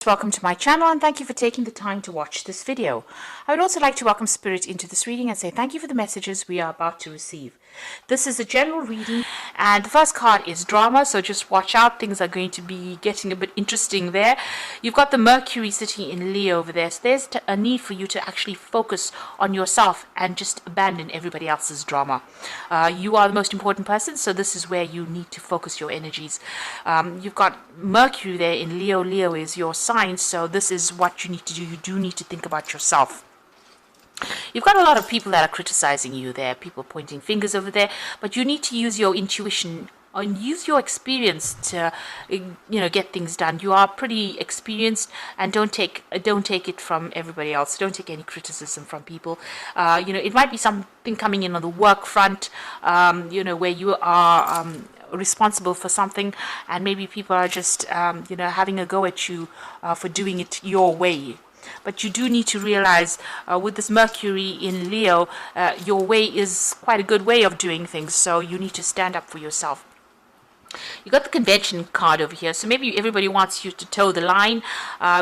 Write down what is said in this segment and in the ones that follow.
Welcome to my channel and thank you for taking the time to watch this video. I would also like to welcome Spirit into this reading and say thank you for the messages we are about to receive. This is a general reading and the first card is drama, so just watch out. Things are going to be getting a bit interesting there. You've got the Mercury sitting in Leo over there, so there's a need for you to actually focus on yourself and just abandon everybody else's drama. You are the most important person, so this is where you need to focus your energies. You've got Mercury there in Leo. Leo is your sign, so this is what you need to do. You do need to think about yourself. You've got a lot of people that are criticizing you there, people pointing fingers over there, but you need to use your intuition and use your experience to get things done. You are pretty experienced, and don't take it from everybody else. Don't take any criticism from people. It might be something coming in on the work front, where you are responsible for something, and maybe people are just having a go at you for doing it your way. But you do need to realize with this Mercury in Leo, your way is quite a good way of doing things, so you need to stand up for yourself. You got the convention card over here, so maybe everybody wants you to toe the line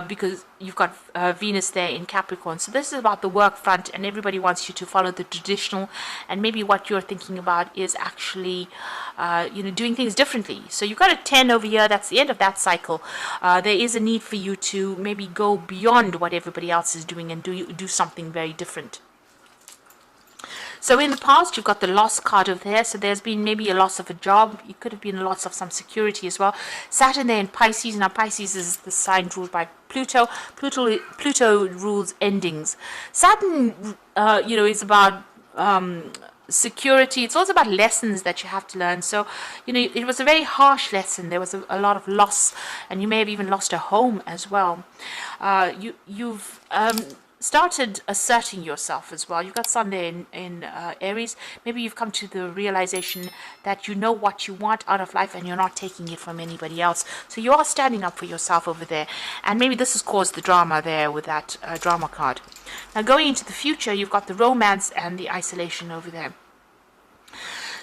because you've got Venus there in Capricorn. So this is about the work front, and everybody wants you to follow the traditional, and maybe what you're thinking about is actually doing things differently. So you've got a 10 over here. That's the end of that cycle. There is a need for you to maybe go beyond what everybody else is doing and do something very different. So in the past, you've got the loss card over there. So there's been maybe a loss of a job. It could have been a loss of some security as well. Saturn there in Pisces. Now Pisces is the sign ruled by Pluto. Pluto rules endings. Saturn, is about security. It's also about lessons that you have to learn. So, it was a very harsh lesson. There was a lot of loss, and you may have even lost a home as well. You've started asserting yourself as well. You've got Sun there in Aries. Maybe you've come to the realization that you know what you want out of life and you're not taking it from anybody else. So you are standing up for yourself over there. And maybe this has caused the drama there with that drama card. Now going into the future, you've got the romance and the isolation over there.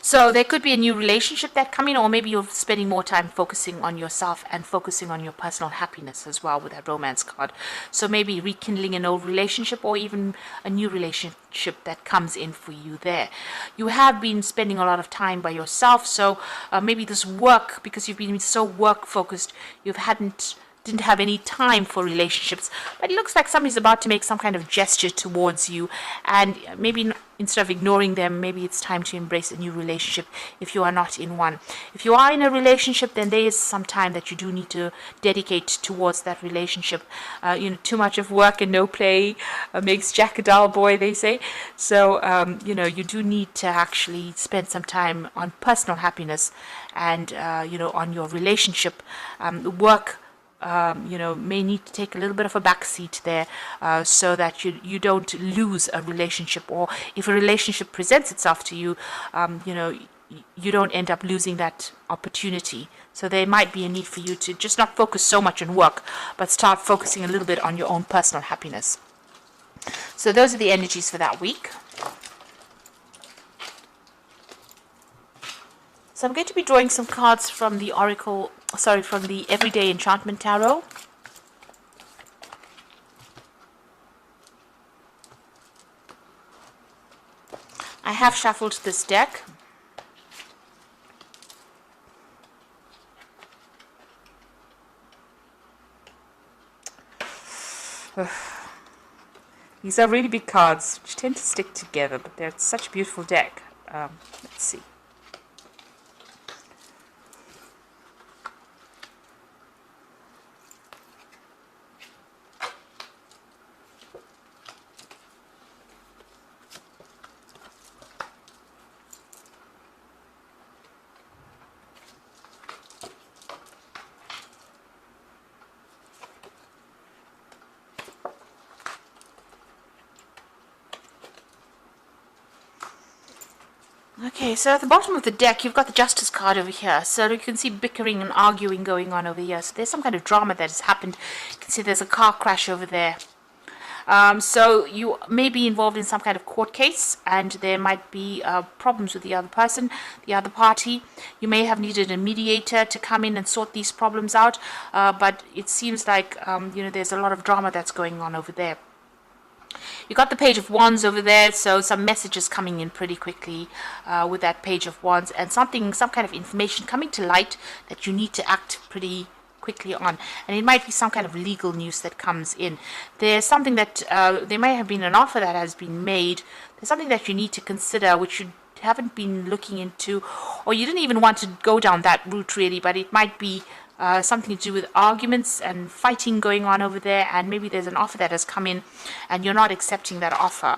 So there could be a new relationship that come in, or maybe you're spending more time focusing on yourself and focusing on your personal happiness as well with that romance card. So maybe rekindling an old relationship, or even a new relationship that comes in for you there. You have been spending a lot of time by yourself, so maybe this work, because you've been so work focused, didn't have any time for relationships, but it looks like somebody's about to make some kind of gesture towards you, and maybe instead of ignoring them, maybe it's time to embrace a new relationship if you are not in one. If you are in a relationship, then there is some time that you do need to dedicate towards that relationship. Too much of work and no play makes Jack a dull boy, they say. So you do need to actually spend some time on personal happiness and on your relationship. Work may need to take a little bit of a backseat there, so that you don't lose a relationship, or if a relationship presents itself to you, you don't end up losing that opportunity. So there might be a need for you to just not focus so much on work, but start focusing a little bit on your own personal happiness. So those are the energies for that week. So I'm going to be drawing some cards from the from the Everyday Enchantment Tarot. I have shuffled this deck. These are really big cards, which tend to stick together, but they're such a beautiful deck. Let's see. Okay, so at the bottom of the deck, you've got the Justice card over here. So you can see bickering and arguing going on over here. So there's some kind of drama that has happened. You can see there's a car crash over there. So you may be involved in some kind of court case, and there might be problems with the other person, the other party. You may have needed a mediator to come in and sort these problems out, but it seems like there's a lot of drama that's going on over there. You got the Page of Wands over there, so some messages coming in pretty quickly with that Page of Wands, and some kind of information coming to light that you need to act pretty quickly on. And it might be some kind of legal news that comes in. There's something that there may have been an offer that has been made. There's something that you need to consider which you haven't been looking into, or you didn't even want to go down that route really, but it might be something to do with arguments and fighting going on over there, and maybe there's an offer that has come in and you're not accepting that offer.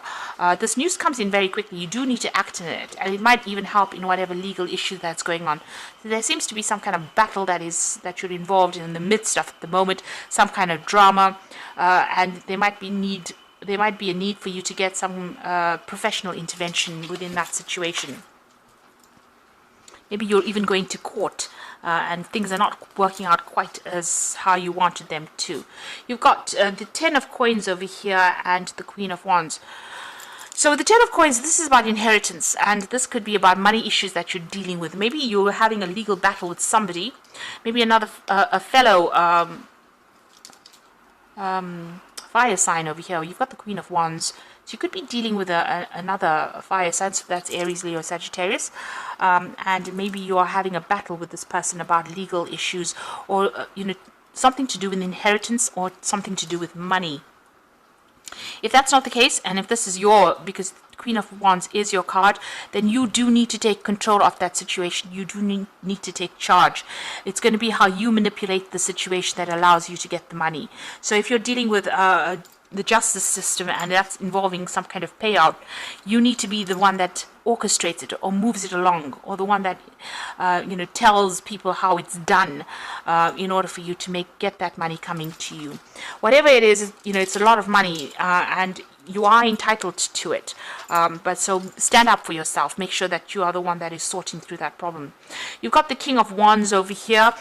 This news comes in very quickly. You do need to act on it, and it might even help in whatever legal issue that's going on. So there seems to be some kind of battle that you're involved in the midst of at the moment, some kind of drama, and there might be a need for you to get some professional intervention within that situation. Maybe you're even going to court and things are not working out quite as how you wanted them to. You've got the Ten of Coins over here and the Queen of Wands. So the Ten of Coins, this is about inheritance, and this could be about money issues that you're dealing with. Maybe you're having a legal battle with somebody, maybe another a fellow fire sign over here. You've got the Queen of Wands. So you could be dealing with another fire sign, so that's Aries, Leo, Sagittarius, and maybe you are having a battle with this person about legal issues, or something to do with inheritance, or something to do with money. If that's not the case, and if this is because Queen of Wands is your card, then you do need to take control of that situation. You do need to take charge. It's going to be how you manipulate the situation that allows you to get the money. So if you're dealing with the justice system and that's involving some kind of payout, you need to be the one that orchestrates it or moves it along, or the one that tells people how it's done in order for you to get that money coming to you. Whatever it is, it's a lot of money, and you are entitled to it, but so stand up for yourself. Make sure that you are the one that is sorting through that problem. You've got the King of Wands over here,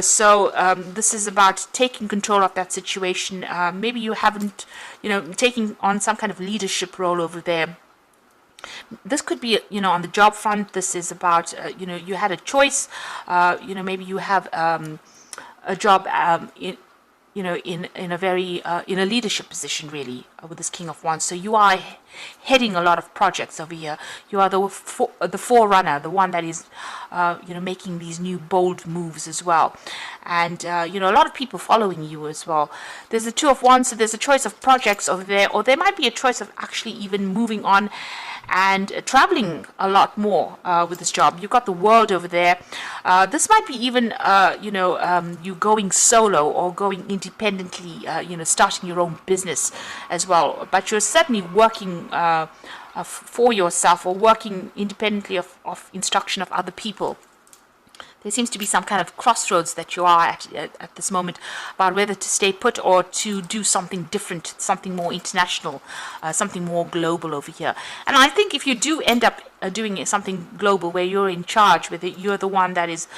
so this is about taking control of that situation. Maybe you haven't taking on some kind of leadership role over there. This could be on the job front. This is about you had a choice. Maybe you have a job in a very in a leadership position really with this King of Wands. So you are heading a lot of projects over here. You are the forerunner, the one that is making these new bold moves as well, and a lot of people following you as well. There's the Two of Wands, so there's a choice of projects over there, or there might be a choice of actually even moving on and traveling a lot more with this job. You've got the World over there. This might be even you going solo or going independently, starting your own business as well, but you're certainly working for yourself or working independently of instruction of other people. There seems to be some kind of crossroads that you are at this moment about whether to stay put or to do something different, something more international, something more global over here. And I think if you do end up doing something global where you're in charge with it, you're the one that is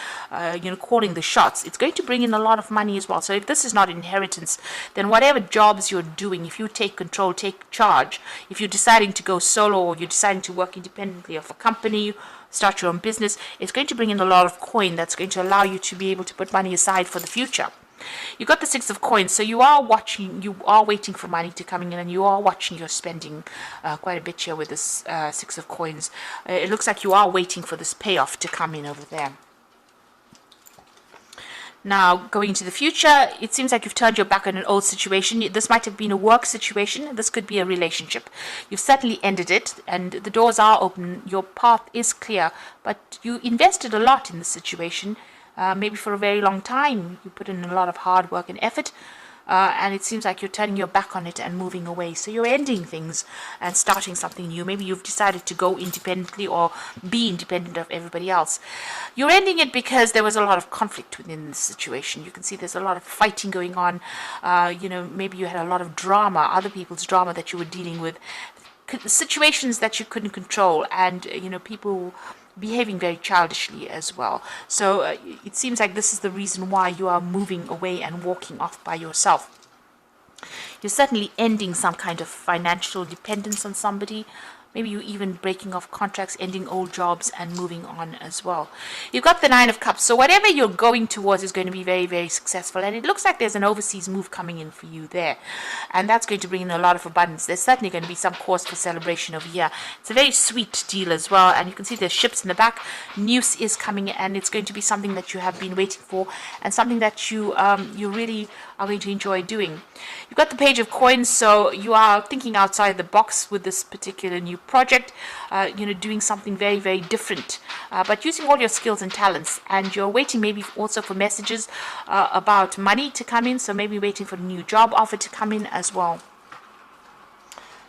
calling the shots, it's going to bring in a lot of money as well. So if this is not inheritance, then whatever jobs you're doing, if you take control, take charge, if you're deciding to go solo or you're deciding to work independently of a company, start your own business, it's going to bring in a lot of coin that's going to allow you to be able to put money aside for the future. You got the Six of Coins, so you are waiting for money to come in, and you are watching your spending quite a bit here with this Six of Coins. It looks like you are waiting for this payoff to come in over there. Now, going into the future, it seems like you've turned your back on an old situation. This might have been a work situation. This could be a relationship. You've certainly ended it, and the doors are open. Your path is clear, but you invested a lot in this situation, maybe for a very long time. You put in a lot of hard work and effort, and it seems like you're turning your back on it and moving away. So you're ending things and starting something new. Maybe you've decided to go independently or be independent of everybody else. You're ending it because there was a lot of conflict within the situation. You can see there's a lot of fighting going on. Maybe you had a lot of drama, other people's drama that you were dealing with, situations that you couldn't control, and people behaving very childishly as well. So it seems like this is the reason why you are moving away and walking off by yourself. You're certainly ending some kind of financial dependence on somebody. Maybe you even breaking off contracts, ending old jobs, and moving on as well. You've got the Nine of Cups. So whatever you're going towards is going to be very, very successful. And it looks like there's an overseas move coming in for you there. And that's going to bring in a lot of abundance. There's certainly going to be some cause for celebration over here. It's a very sweet deal as well. And you can see there's ships in the back. News is coming, and it's going to be something that you have been waiting for, and something that you really are going to enjoy doing. You've got the Page of Coins, so you are thinking outside the box with this particular new project, doing something very, very different, but using all your skills and talents. And you're waiting maybe also for messages about money to come in, so maybe waiting for a new job offer to come in as well.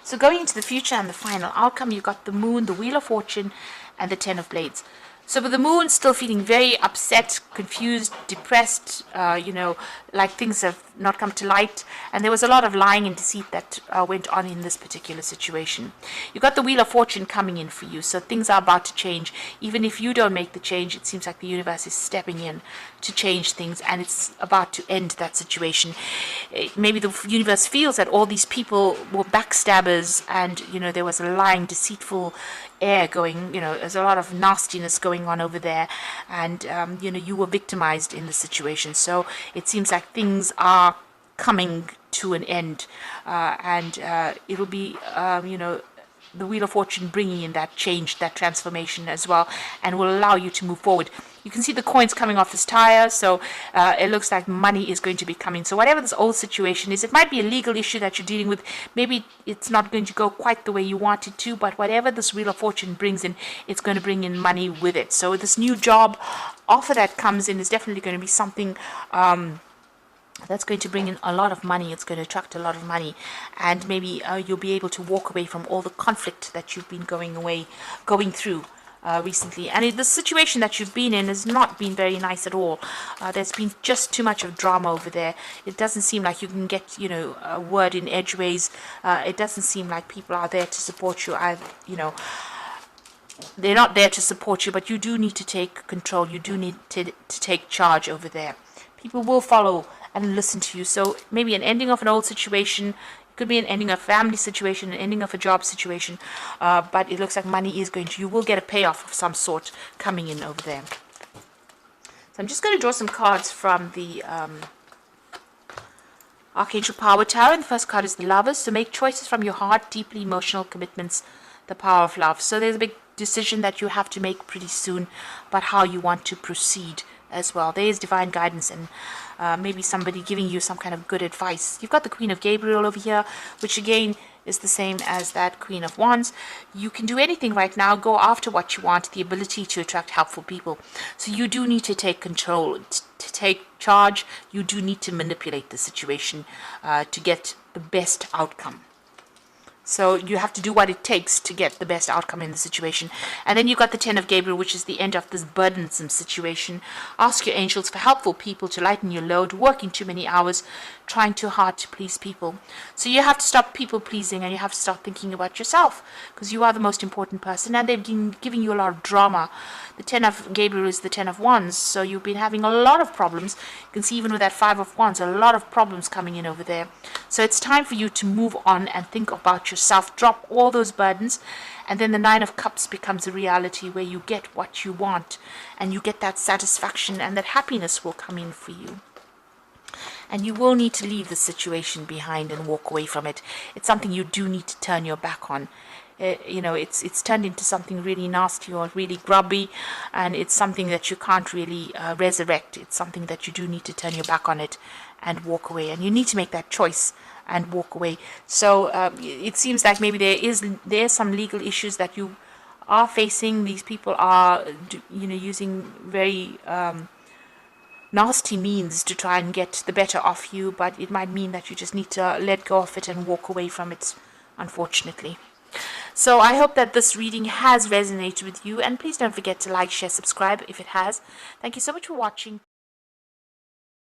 So going into the future and the final outcome, you've got the Moon, the Wheel of Fortune, and the Ten of Blades. So with the Moon still feeling very upset, confused, depressed, like things have not come to light. And there was a lot of lying and deceit that went on in this particular situation. You got the Wheel of Fortune coming in for you. So things are about to change. Even if you don't make the change, it seems like the universe is stepping in to change things. And it's about to end that situation. Maybe the universe feels that all these people were backstabbers, and, there was a lying, deceitful air going, there's a lot of nastiness going on over there, and you were victimized in the situation. So it seems like things are coming to an end, and it'll be the Wheel of Fortune bringing in that change, that transformation as well, and will allow you to move forward. You can see the coins coming off this tire, so it looks like money is going to be coming. So whatever this old situation is, it might be a legal issue that you're dealing with. Maybe it's not going to go quite the way you want it to, but whatever this Wheel of Fortune brings in, it's going to bring in money with it. So this new job offer that comes in is definitely going to be something that's going to bring in a lot of money. It's going to attract a lot of money, and maybe you'll be able to walk away from all the conflict that you've been going through recently. And the situation that you've been in has not been very nice at all. There's been just too much of drama over there. It doesn't seem like you can get a word in edgeways. It doesn't seem like people are there to support you. They're not there to support you, but you do need to take control. You do need to take charge over there. People will follow and listen to you. So maybe an ending of an old situation, it could be an ending of a family situation, an ending of a job situation, but it looks like money is you will get a payoff of some sort coming in over there. So I'm just going to draw some cards from the Archangel Power Tower, and the first card is the Lovers. So make choices from your heart, deeply emotional commitments, the power of love. So there's a big decision that you have to make pretty soon about how you want to proceed as well. There is divine guidance, and maybe somebody giving you some kind of good advice. You've got the Queen of Gabriel over here, which again is the same as that Queen of Wands. You can do anything right now. Go after what you want, the ability to attract helpful people. So you do need to take control, to take charge. You do need to manipulate the situation to get the best outcome. So you have to do what it takes to get the best outcome in the situation. And then you've got the Ten of Gabriel, which is the end of this burdensome situation. Ask your angels for helpful people to lighten your load, working too many hours, trying too hard to please people. So you have to stop people pleasing, and you have to start thinking about yourself, because you are the most important person, and they've been giving you a lot of drama. The Ten of Gabriel is the Ten of Wands, so you've been having a lot of problems. You can see even with that Five of Wands, a lot of problems coming in over there. So it's time for you to move on and think about yourself. Drop all those burdens, and then the Nine of Cups becomes a reality where you get what you want, and you get that satisfaction, and that happiness will come in for you. And you will need to leave the situation behind and walk away from it. It's something you do need to turn your back on. It's turned into something really nasty or really grubby, and it's something that you can't really resurrect. It's something that you do need to turn your back on it and walk away, and you need to make that choice and walk away. So it seems like maybe there's some legal issues that you are facing. These people are using very nasty means to try and get the better of you, but it might mean that you just need to let go of it and walk away from it, unfortunately. So I hope that this reading has resonated with you, and please don't forget to like, share, subscribe if it has. Thank you so much for watching.